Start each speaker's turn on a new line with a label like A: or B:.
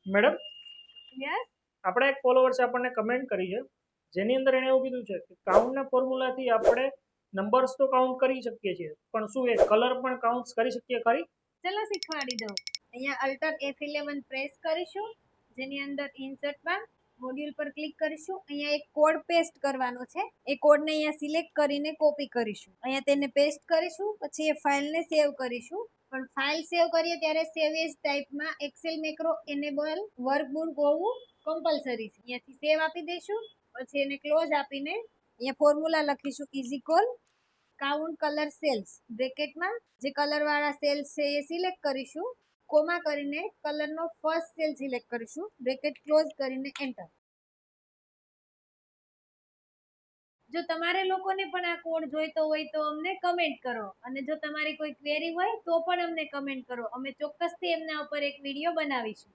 A: Madam,
B: yes
A: આપણા એક followers આપણને કમેન્ટ કરી છે, જેની અંદર એણે એવું કીધું છે કે કાઉન્ટના ફોર્મ્યુલાથી આપણે નંબર્સ તો કાઉન્ટ કરી શકીએ છીએ, પણ શું એ કલર પણ કાઉન્ટ કરી શકીએ ખરી?
B: ચલો શીખવાડી દઉં. અહીંયા અલ્ટર F11 પ્રેસ કરીશું, જેની અંદર ઇન્સર્ટમાં મોડ્યુલ પર ક્લિક કરીશું. અહીંયા એક કોડ પેસ્ટ કરવાનો છે. એ કોડને અહીંયા સિલેક્ટ કરીને કોપી કરીશું. અહીંયા તેને પેસ્ટ કરીશું, પછી એ ફાઇલને સેવ કરીશું. પણ ફાઇલ સેવ કરીએ ત્યારે સેવ એઝ ટાઈપમાં એક્સેલ મેક્રો એનેબલ વર્કબુક હોવું કમ્પલસરી છે. અહીંયાથી સેવ આપી દઈશું, પછી એને ક્લોઝ આપીને અહીંયા ફોર્મ્યુલા લખીશું is equal count colour cells બ્રેકેટમાં જે કલર વાળા સેલ્સ છે એ સિલેક્ટ કરીશું, કોમા કરીને કલરનો ફર્સ્ટ સેલ સિલેક્ટ કરીશું, બ્રેકેટ ક્લોઝ કરીને એન્ટર. જો તમારે લોકોને પણ આ કોડ જોઈતો હોય તો અમને કમેન્ટ કરો, અને જો તમારી કોઈ ક્વેરી હોય તો પણ અમને કમેન્ટ કરો. અમે ચોક્કસથી એમના ઉપર એક વિડીયો બનાવીશું.